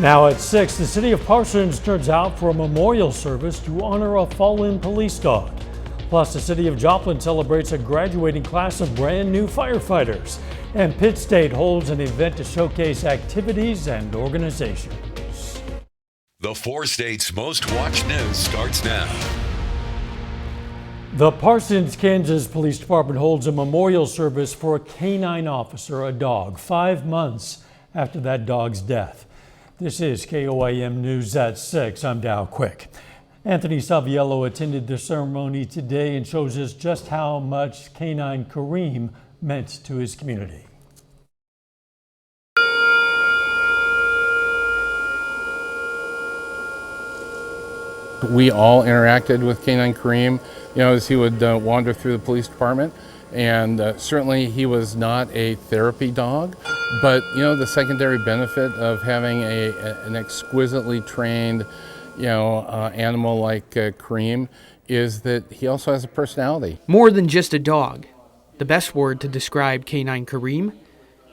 Now at 6, the city of Parsons turns out for a memorial service to honor a fallen police dog. Plus, the city of Joplin celebrates a graduating class of brand new firefighters. And Pitt State holds an event to showcase activities and organizations. The 4 states' most watched news starts now. The Parsons, Kansas Police Department holds a memorial service for a canine officer, a dog, 5 months after that dog's death. This is KOAM News at 6. I'm Dow Quick. Anthony Saviello attended the ceremony today and shows us just how much canine Kareem meant to his community. We all interacted with Canine Kareem, as he would wander through the police department. And certainly he was not a therapy dog, but the secondary benefit of having an exquisitely trained, animal like Kareem is that he also has a personality. More than just a dog. The best word to describe Canine Kareem: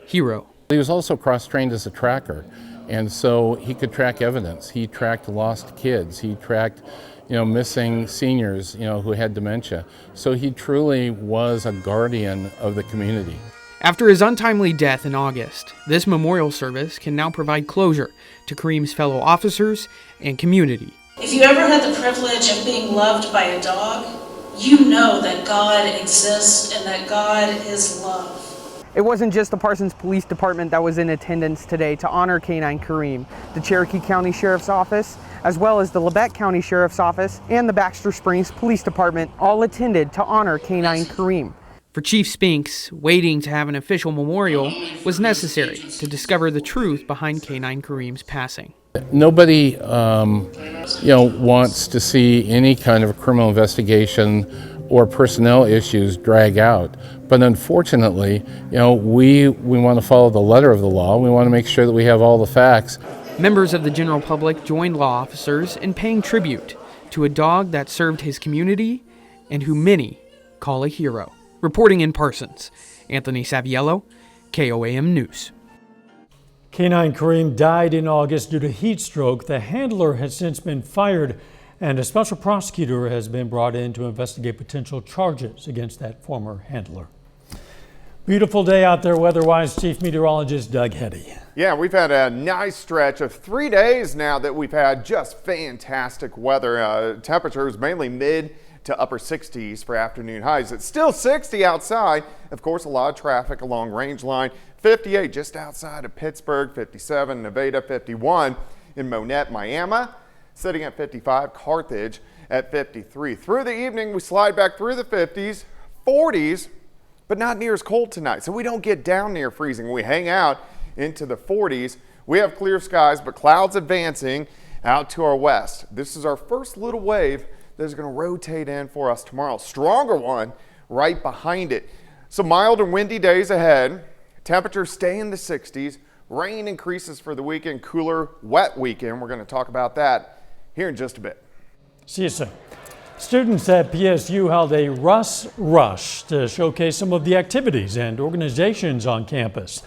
hero. He was also cross-trained as a tracker, and so he could track evidence. He tracked lost kids. He tracked missing seniors, who had dementia. So he truly was a guardian of the community. After his untimely death in August, this memorial service can now provide closure to Kareem's fellow officers and community. If you ever had the privilege of being loved by a dog, you know that God exists and that God is love. It wasn't just the Parsons Police Department that was in attendance today to honor Canine Kareem. The Cherokee County Sheriff's Office, as well as the Labette County Sheriff's Office and the Baxter Springs Police Department all attended to honor Canine Kareem. For Chief Spinks, waiting to have an official memorial was necessary to discover the truth behind Canine Kareem's passing. Nobody, wants to see any kind of a criminal investigation or personnel issues drag out. But unfortunately, we want to follow the letter of the law. We want to make sure that we have all the facts. Members of the general public joined law officers in paying tribute to a dog that served his community and who many call a hero. Reporting in Parsons, Anthony Saviello, KOAM News. Canine Kareem died in August due to heat stroke. The handler has since been fired, and a special prosecutor has been brought in to investigate potential charges against that former handler. Beautiful day out there weather-wise. Chief Meteorologist Doug Heddy. Yeah, we've had a nice stretch of 3 days now that we've had just fantastic weather. Temperatures mainly mid to upper 60s for afternoon highs. It's still 60 outside. Of course, a lot of traffic along Range Line. 58 just outside of Pittsburgh, 57 Nevada, 51 in Monette, Miami, sitting at 55, Carthage at 53. Through the evening, we slide back through the 50s, 40s, but not near as cold tonight. So we don't get down near freezing. We hang out into the 40s. We have clear skies, but clouds advancing out to our west. This is our first little wave that's going to rotate in for us tomorrow. Stronger one right behind it. Some mild and windy days ahead. Temperatures stay in the 60s. Rain increases for the weekend. Cooler, wet weekend. We're going to talk about that here in just a bit. See you soon. Students at PSU held a Rush to showcase some of the activities and organizations on campus.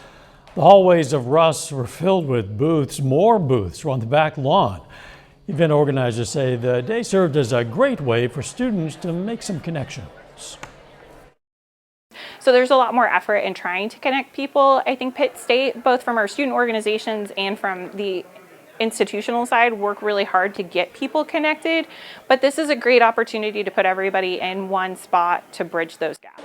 The hallways of Russ were filled with booths. More booths were on the back lawn. Event organizers say the day served as a great way for students to make some connections. So there's a lot more effort in trying to connect people. I think Pitt State, both from our student organizations and from the institutional side, work really hard to get people connected. But this is a great opportunity to put everybody in one spot to bridge those gaps.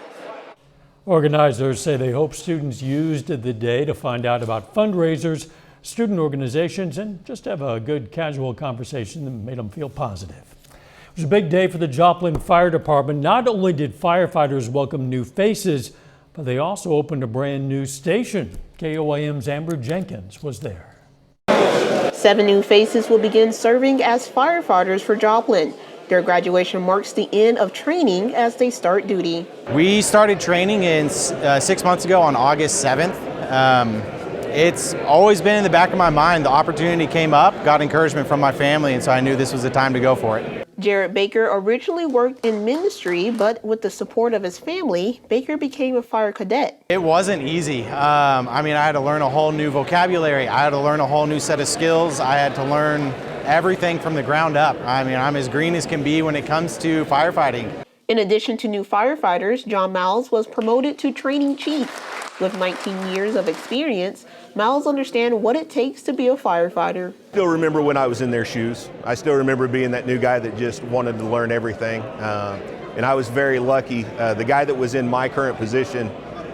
Organizers say they hope students used the day to find out about fundraisers, student organizations, and just have a good casual conversation that made them feel positive. It was a big day for the Joplin Fire Department. Not only did firefighters welcome new faces, but they also opened a brand new station. KOAM's Amber Jenkins was there. 7 new faces will begin serving as firefighters for Joplin. Their graduation marks the end of training as they start duty. We started training 6 months ago on August 7th. It's always been in the back of my mind. The opportunity came up, got encouragement from my family, and so I knew this was the time to go for it. Jared Baker originally worked in ministry, but with the support of his family, Baker became a fire cadet. It wasn't easy. I had to learn a whole new vocabulary. I had to learn a whole new set of skills. I had to learn everything from the ground up. I'm as green as can be when it comes to firefighting. In addition to new firefighters, John Miles was promoted to training chief. With 19 years of experience, Miles understands what it takes to be a firefighter. I still remember when I was in their shoes. I still remember being that new guy that just wanted to learn everything. And I was very lucky. The guy that was in my current position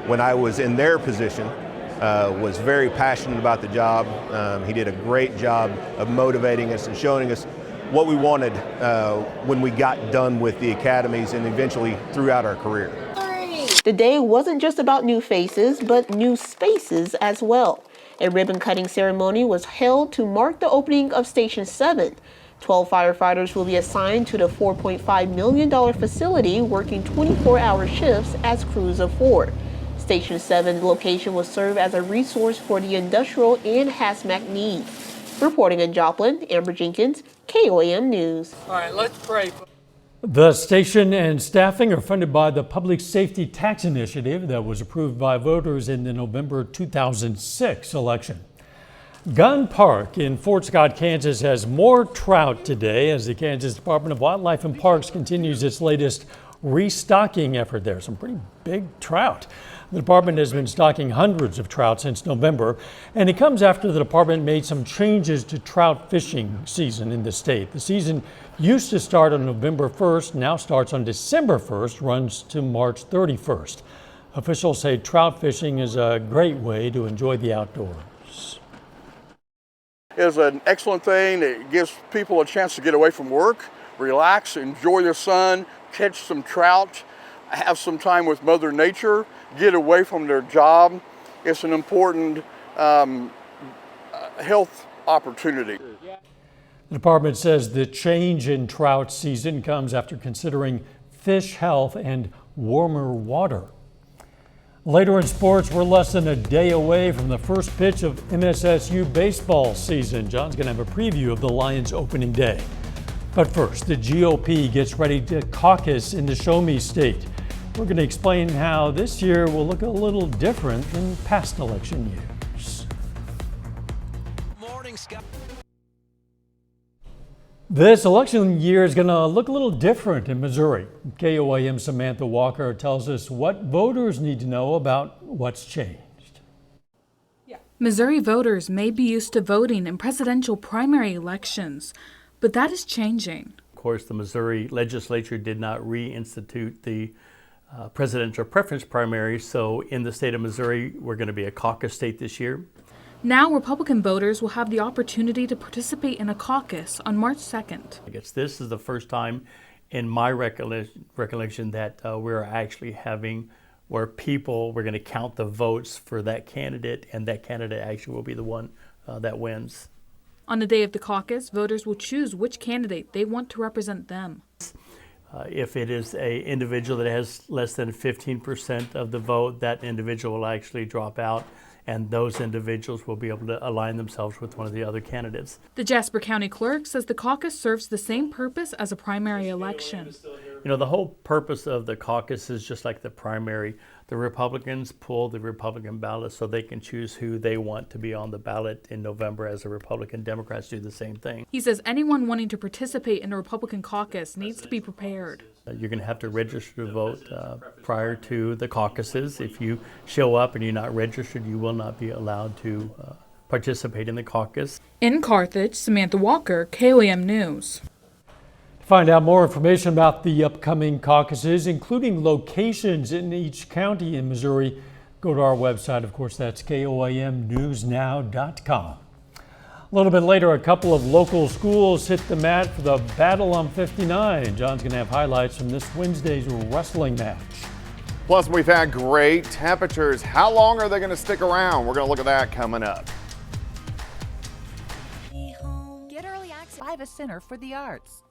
when I was in their position was very passionate about the job. He did a great job of motivating us and showing us what we wanted when we got done with the academies and eventually throughout our career. The day wasn't just about new faces, but new spaces as well. A ribbon-cutting ceremony was held to mark the opening of Station 7. 12 firefighters will be assigned to the $4.5 million facility, working 24-hour shifts as crews of 4. Station 7 location will serve as a resource for the industrial and hazmat needs. Reporting in Joplin, Amber Jenkins, KOAM News. All right, let's pray. The station and staffing are funded by the Public Safety Tax Initiative that was approved by voters in the November 2006 election. Gun Park in Fort Scott, Kansas has more trout today as the Kansas Department of Wildlife and Parks continues its latest restocking effort there. Some pretty big trout. The department has been stocking hundreds of trout since November, and it comes after the department made some changes to trout fishing season in the state. The season used to start on November 1st, now starts on December 1st, runs to March 31st. Officials say trout fishing is a great way to enjoy the outdoors. It's an excellent thing. It gives people a chance to get away from work, relax, enjoy the sun, catch some trout, have some time with Mother Nature, get away from their job. It's an important health opportunity. The department says the change in trout season comes after considering fish health and warmer water. Later in sports, we're less than a day away from the first pitch of MSSU baseball season. John's going to have a preview of the Lions opening day. But first, the GOP gets ready to caucus in the Show Me State. We're going to explain how this year will look a little different than past election years. Morning, Scott. This election year is going to look a little different in Missouri. KOAM Samantha Walker tells us what voters need to know about what's changed. Missouri voters may be used to voting in presidential primary elections, but that is changing. Of course, the Missouri legislature did not reinstitute the presidential preference primary, so in the state of Missouri, we're going to be a caucus state this year. Now Republican voters will have the opportunity to participate in a caucus on March 2nd. I guess this is the first time in my recollection that we're actually having where we're going to count the votes for that candidate, and that candidate actually will be the one that wins. On the day of the caucus, voters will choose which candidate they want to represent them. If it is an individual that has less than 15% of the vote, that individual will actually drop out, and those individuals will be able to align themselves with one of the other candidates. The Jasper County Clerk says the caucus serves the same purpose as a primary election. You know, the whole purpose of the caucus is just like the primary. The Republicans pull the Republican ballot so they can choose who they want to be on the ballot in November, as the Republican Democrats do the same thing. He says anyone wanting to participate in a Republican caucus needs to be prepared. You're going to have to register to vote prior to the caucuses. If you show up and you're not registered, you will not be allowed to participate in the caucus. In Carthage, Samantha Walker, KOAM News. To find out more information about the upcoming caucuses, including locations in each county in Missouri, go to our website. Of course, that's KOAMnewsnow.com. A little bit later, a couple of local schools hit the mat for the Battle on 59. John's going to have highlights from this Wednesday's wrestling match. Plus, we've had great temperatures. How long are they going to stick around? We're going to look at that coming up. Get early access. Live Center for the Arts.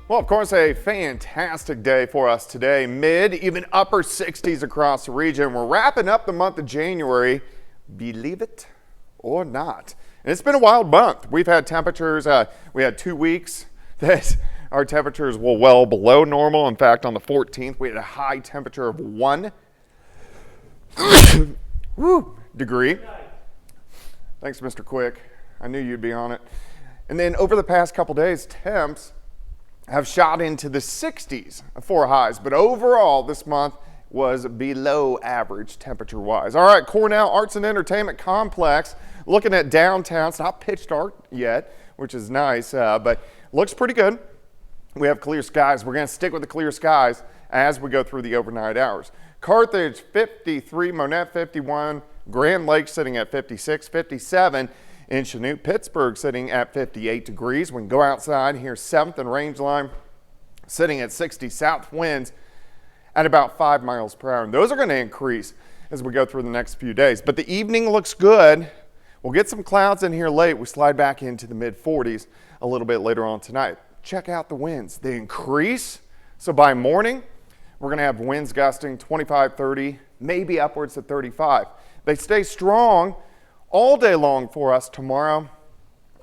Well, of course, a fantastic day for us today. Mid, even upper 60s across the region. We're wrapping up the month of January, Believe it or not. And it's been a wild month. We've had temperatures, we had 2 weeks that our temperatures were well below normal. In fact, on the 14th, we had a high temperature of 1 degree. Thanks, Mr. Quick. I knew you'd be on it. And then over the past couple days, temps have shot into the 60s for highs. But overall, this month was below average temperature-wise. All right, Cornell Arts and Entertainment Complex. Looking at downtown. It's not pitch dark yet, which is nice, but looks pretty good. We have clear skies. We're going to stick with the clear skies as we go through the overnight hours. Carthage 53, Monette 51, Grand Lake sitting at 56, 57 in Chanute, Pittsburgh sitting at 58 degrees. We can go outside here, 7th and Rangeline sitting at 60, south winds at about 5 miles per hour. And those are going to increase as we go through the next few days. But the evening looks good. We'll get some clouds in here late. We slide back into the mid 40s a little bit later on tonight. Check out the winds. They increase. So by morning, we're going to have winds gusting 25, 30, maybe upwards to 35. They stay strong all day long for us tomorrow.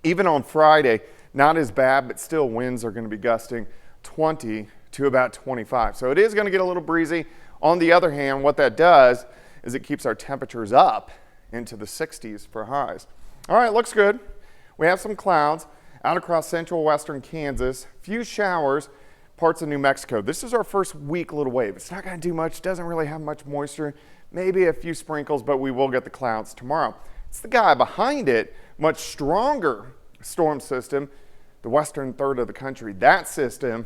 Even on Friday, not as bad, but still winds are going to be gusting 20 to about 25. So it is going to get a little breezy. On the other hand, what that does is it keeps our temperatures up into the 60s for highs. All right, looks good. We have some clouds out across central western Kansas, few showers, parts of New Mexico. This is our first weak little wave. It's not going to do much, doesn't really have much moisture, maybe a few sprinkles, but we will get the clouds tomorrow. It's the guy behind it, much stronger storm system, the western third of the country. That system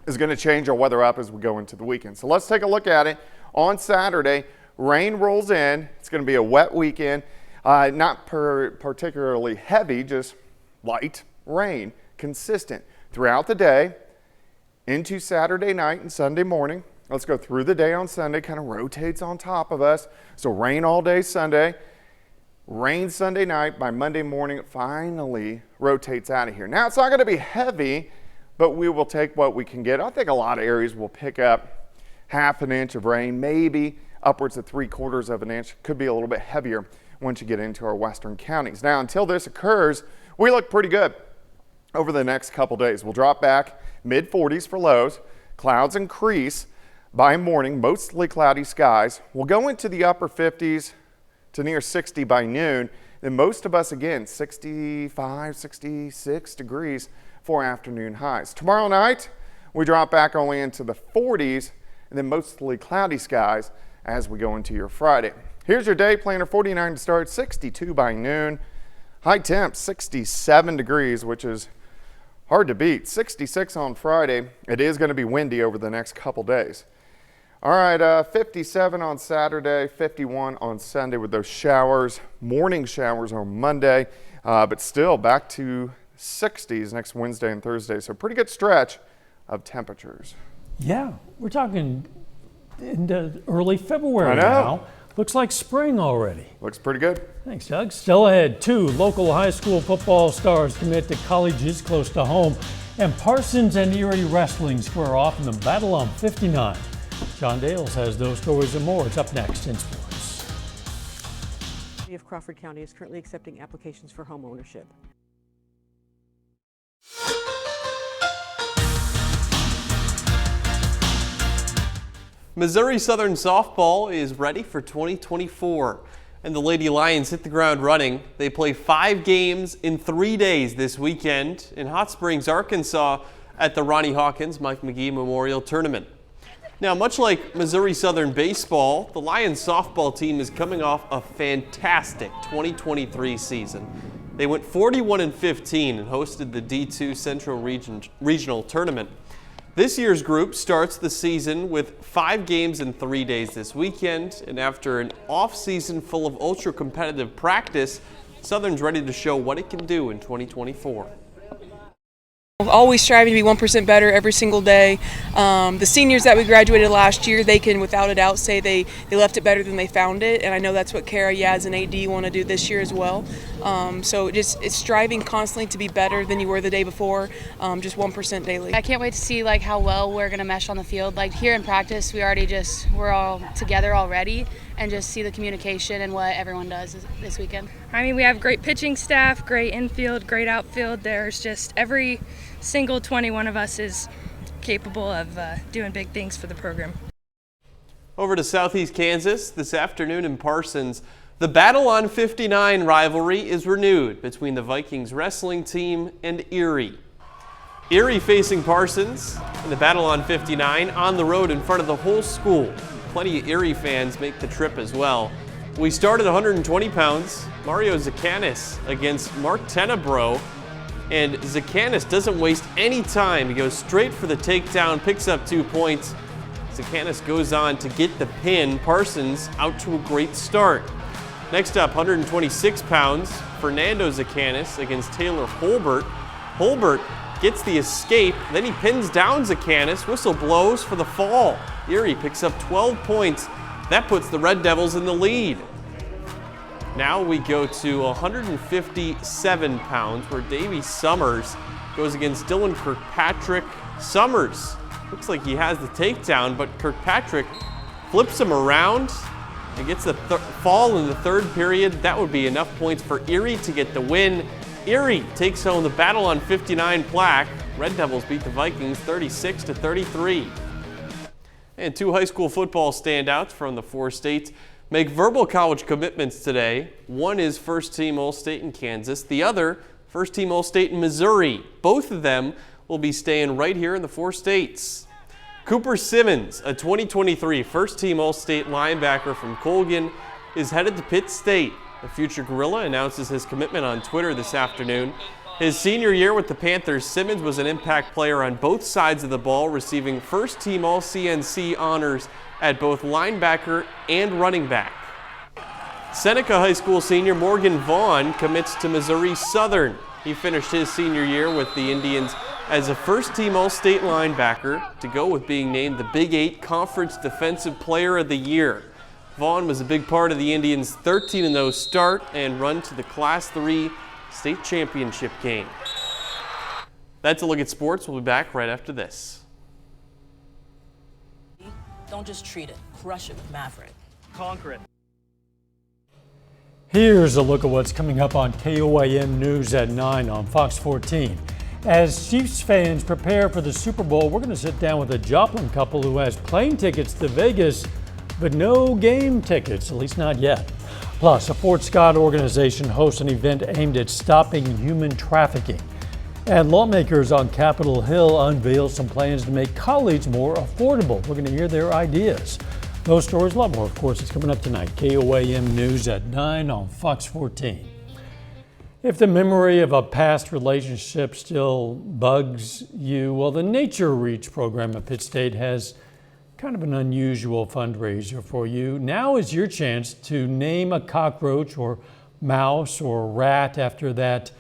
is going to change our weather up as we go into the weekend. So let's take a look at it. On Saturday, rain rolls in. It's going to be a wet weekend, not particularly heavy, just light rain, consistent throughout the day into Saturday night and Sunday morning. Let's go through the day on Sunday, kind of rotates on top of us. So rain all day Sunday, rain Sunday night. By Monday morning, it finally rotates out of here. Now, it's not going to be heavy, but we will take what we can get. I think a lot of areas will pick up half an inch of rain, maybe upwards of 3/4 of an inch. Could be a little bit heavier once you get into our western counties. Now, until this occurs, we look pretty good over the next couple days. We'll drop back mid 40s for lows. Clouds increase by morning, mostly cloudy skies. We'll go into the upper 50s to near 60 by noon. Then most of us, again, 65, 66 degrees for afternoon highs. Tomorrow night, we drop back only into the 40s and then mostly cloudy skies as we go into your Friday. Here's your day planner. 49 to start, 62 by noon. High temp, 67 degrees, which is hard to beat. 66 on Friday. It is going to be windy over the next couple days. All right, 57 on Saturday, 51 on Sunday with those showers. Morning showers on Monday, but still back to 60s next Wednesday and Thursday. So pretty good stretch of temperatures. Yeah, we're talking into early February I know. now. Looks like spring already. Looks pretty good. Thanks, Doug. Still ahead, 2 local high school football stars commit to colleges close to home, and Parsons and Erie Wrestling square off in the battle on 59. John Dales has those stories and more. It's up next in sports. The City of Crawford County is currently accepting applications for home ownership. Missouri Southern softball is ready for 2024, and the Lady Lions hit the ground running. They play 5 games in 3 days this weekend in Hot Springs, Arkansas at the Ronnie Hawkins Mike McGee Memorial Tournament. Now, much like Missouri Southern baseball, the Lions softball team is coming off a fantastic 2023 season. They went 41-15 and hosted the D2 Central Regional Tournament. This year's group starts the season with 5 games in 3 days this weekend, and after an off-season full of ultra-competitive practice, Southern's ready to show what it can do in 2024. Always striving to be 1% better every single day. The seniors that we graduated last year, they can without a doubt say they left it better than they found it, and I know that's what Kara, Yaz, and AD want to do this year as well. So it's striving constantly to be better than you were the day before, just 1% daily. I can't wait to see like how well we're gonna mesh on the field. Like here in practice, we're all together already, and just see the communication and what everyone does this weekend. I mean, we have great pitching staff, great infield, great outfield. There's just every single 21 of us is capable of doing big things for the program. Over to Southeast Kansas this afternoon in Parsons. The Battle on 59 rivalry is renewed between the Vikings wrestling team and Erie. Erie facing Parsons in the Battle on 59 on the road in front of the whole school. Plenty of Erie fans make the trip as well. We start at 120 pounds. Mario Zakanis against Mark Tenebro. And Zakanis doesn't waste any time. He goes straight for the takedown, picks up 2 points. Zakanis goes on to get the pin. Parsons out to a great start. Next up, 126 pounds, Fernando Zakanis against Taylor Holbert. Holbert gets the escape, then he pins down Zakanis, whistle blows for the fall. Erie picks up 12 points. That puts the Red Devils in the lead. Now we go to 157 pounds, where Davey Summers goes against Dylan Kirkpatrick. Summers looks like he has the takedown, but Kirkpatrick flips him around and gets the fall in the third period. That would be enough points for Erie to get the win. Erie takes home the Battle on 59 plaque. Red Devils beat the Vikings 36-33. And 2 high school football standouts from the 4 states make verbal college commitments today. One is first-team All-State in Kansas. The other, first-team All-State in Missouri. Both of them will be staying right here in the 4 states. Cooper Simmons, a 2023 first-team All-State linebacker from Colgan, is headed to Pitt State. The future Gorilla announces his commitment on Twitter this afternoon. His senior year with the Panthers, Simmons was an impact player on both sides of the ball, receiving first-team All-CNC honors at both linebacker and running back. Seneca High School senior Morgan Vaughn commits to Missouri Southern. He finished his senior year with the Indians as a first-team All-State linebacker, to go with being named the Big 8 Conference Defensive Player of the Year. Vaughn was a big part of the Indians' 13-0 start and run to the Class 3 state championship game. That's a look at sports. We'll be back right after this. Don't just treat it, crush it with Maverick. Conquer it. Here's a look at what's coming up on KOAM News at 9 on Fox 14. As Chiefs fans prepare for the Super Bowl, we're going to sit down with a Joplin couple who has plane tickets to Vegas, but no game tickets, at least not yet. Plus, a Fort Scott organization hosts an event aimed at stopping human trafficking. And lawmakers on Capitol Hill unveil some plans to make college more affordable. We're going to hear their ideas. Those stories, a lot more, of course, is coming up tonight. KOAM News at 9 on Fox 14. If the memory of a past relationship still bugs you, well, the Nature Reach program at Pitt State has kind of an unusual fundraiser for you. Now is your chance to name a cockroach or mouse or rat after that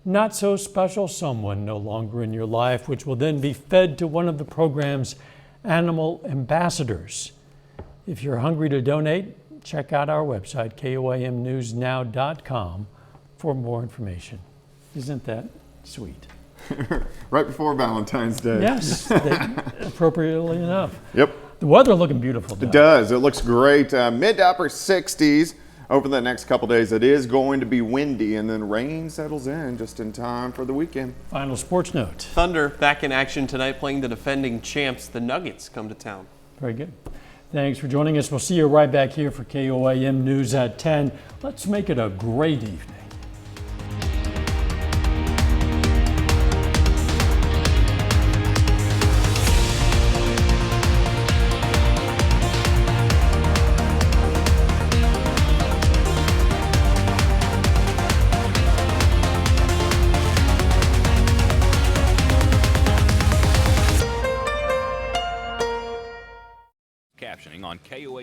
not so special someone no longer in your life, which will then be fed to one of the program's animal ambassadors. If you're hungry to donate, check out our website, koamnewsnow.com, for more information. Isn't that sweet? Right before Valentine's Day. Yes, appropriately enough. Yep. The weather looking beautiful, Doug. It does. It looks great. Mid to upper 60s over the next couple days. It is going to be windy, and then rain settles in just in time for the weekend. Final sports note. Thunder back in action tonight, playing the defending champs. The Nuggets come to town. Very good. Thanks for joining us. We'll see you right back here for KOAM News at 10. Let's make it a great evening. Captioning on KOA.